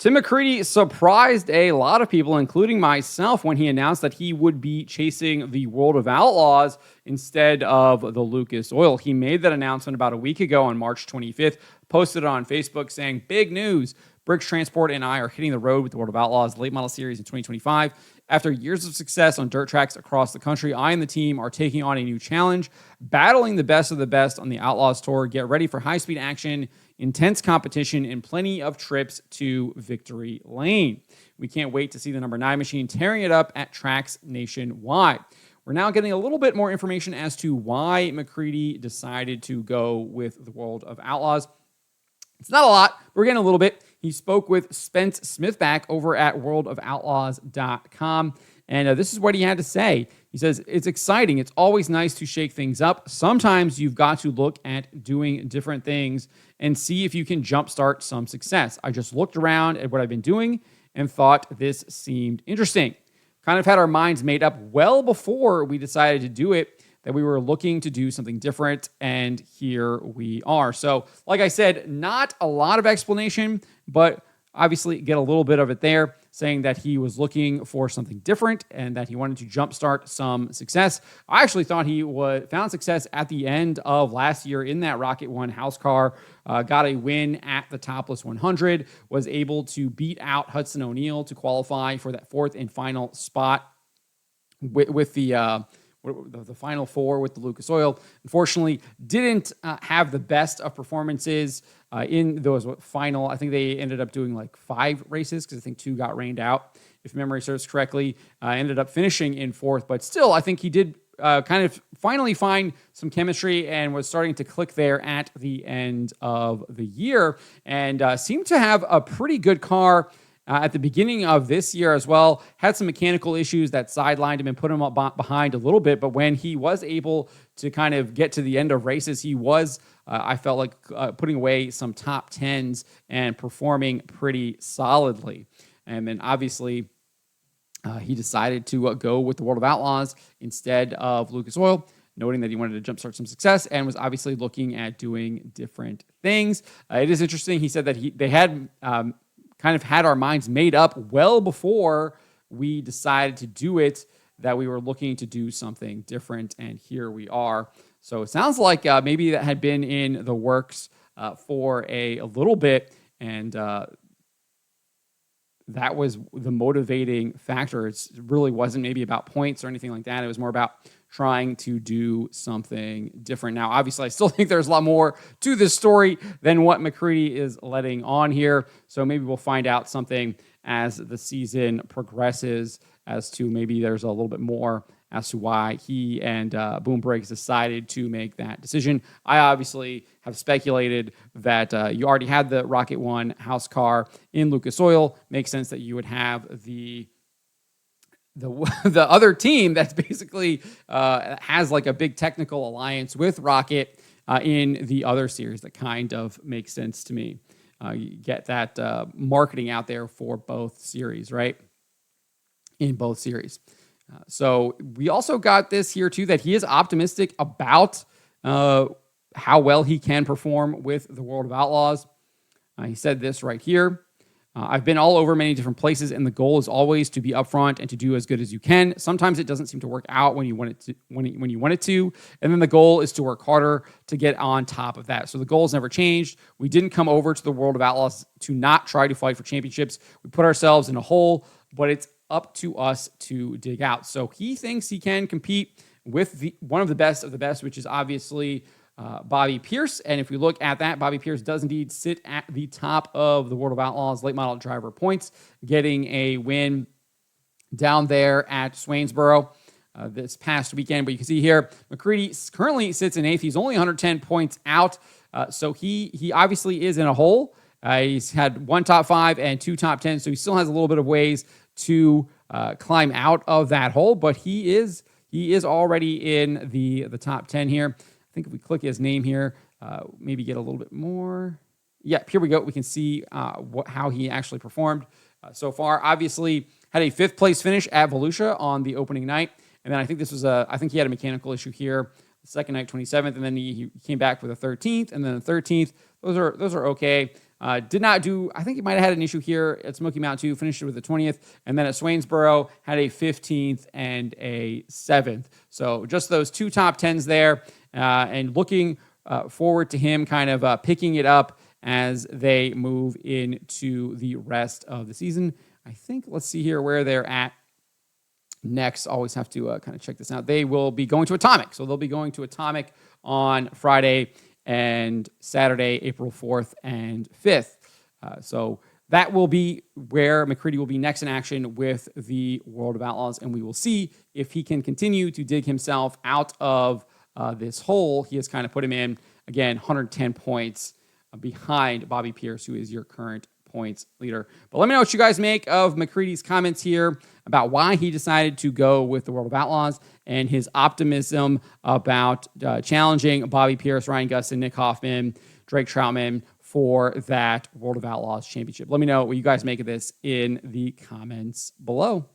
Tim McCreadie surprised a lot of people, including myself, when he announced that he would be chasing the World of Outlaws instead of the Lucas Oil. He made that announcement about a week ago on March 25th, posted it on Facebook saying, "Big news. Bricks Transport and I are hitting the road with the World of Outlaws late model series in 2025. After years of success on dirt tracks across the country, I and the team are taking on a new challenge, battling the best of the best on the Outlaws Tour. Get ready for high-speed action, intense competition, and plenty of trips to victory lane. We can't wait to see the number 9 machine tearing it up at tracks nationwide." We're now getting a little bit more information as to why McCreadie decided to go with the World of Outlaws. It's not a lot. We're getting a little bit. He spoke with Spence Smithback over at worldofoutlaws.com. And this is what he had to say. He says, "It's exciting. It's always nice to shake things up. Sometimes you've got to look at doing different things and see if you can jumpstart some success. I just looked around at what I've been doing and thought this seemed interesting. Kind of had our minds made up well before we decided to do it, that we were looking to do something different, and here we are." So, like I said, not a lot of explanation, but obviously get a little bit of it there, saying that he was looking for something different and that he wanted to jumpstart some success. I actually thought he found success at the end of last year in that Rocket One house car, got a win at the Topless 100, was able to beat out Hudson O'Neal to qualify for that fourth and final spot with the Final Four with the Lucas Oil. Unfortunately, didn't have the best of performances in those final. I think they ended up doing like 5 races because I think 2 got rained out, if memory serves correctly. Ended up finishing in 4th, but still, I think he did kind of finally find some chemistry and was starting to click there at the end of the year, and seemed to have a pretty good car at the beginning of this year as well. Had some mechanical issues that sidelined him and put him up behind a little bit, but when he was able to kind of get to the end of races, he was, I felt like, putting away some top 10s and performing pretty solidly. And then obviously he decided to go with the World of Outlaws instead of Lucas Oil, noting that he wanted to jumpstart some success and was obviously looking at doing different things. It is interesting. He said that they had kind of had our minds made up well before we decided to do it, that we were looking to do something different, and here we are. So it sounds like maybe that had been in the works for a little bit, and that was the motivating factor. It really wasn't maybe about points or anything like that. It was more about trying to do something different. Now, obviously, I still think there's a lot more to this story than what McCreadie is letting on here. So maybe we'll find out something as the season progresses as to maybe there's a little bit more as to why he and Boom Briggs decided to make that decision. I obviously have speculated that you already had the Rocket One house car in Lucas Oil. Makes sense that you would have the other team that's basically has like a big technical alliance with Rocket in the other series. That kind of makes sense to me. You get that marketing out there for both series, right? In both series. So we also got this here too, that he is optimistic about how well he can perform with the World of Outlaws. He said this right here. "I've been all over many different places, and the goal is always to be upfront and to do as good as you can. Sometimes it doesn't seem to work out when you want it to, when you want it to, and then the goal is to work harder to get on top of that. So the goal has never changed. We didn't come over to the World of Outlaws to not try to fight for championships. We put ourselves in a hole, but it's up to us to dig out." So he thinks he can compete with one of the best, which is obviously Bobby Pierce. And if we look at that, Bobby Pierce does indeed sit at the top of the World of Outlaws late model driver points, getting a win down there at Swainsboro this past weekend. But you can see here, McCreadie currently sits in 8th. He's only 110 points out. So he obviously is in a hole. He's had 1 top 5 and 2 top 10. So he still has a little bit of ways to climb out of that hole, but he is already in the top 10 here. I think if we click his name here, maybe get a little bit more. Yeah, here we go. We can see how he actually performed so far. Obviously, had a 5th place finish at Volusia on the opening night, and then I think I think he had a mechanical issue here. The second night, 27th, and then he came back with a 13th, and then a 13th. Those are okay. Did not do, I think he might have had an issue here at Smoky Mountain 2, finished with the 20th, and then at Swainsboro had a 15th and a 7th. So just those 2 top 10s there, and looking forward to him kind of picking it up as they move into the rest of the season. I think, let's see here where they're at next. Always have to kind of check this out. They will be going to Atomic. So they'll be going to Atomic on Friday and Saturday, April 4th and 5th. So that will be where McCreadie will be next in action with the World of Outlaws, and we will see if he can continue to dig himself out of this hole he has kind of put him in. Again, 110 points behind Bobby Pierce, who is your current points leader. But let me know what you guys make of McCreadie's comments here about why he decided to go with the World of Outlaws and his optimism about challenging Bobby Pierce, Ryan Gustin, Nick Hoffman, Drake Troutman for that World of Outlaws championship. Let me know what you guys make of this in the comments below.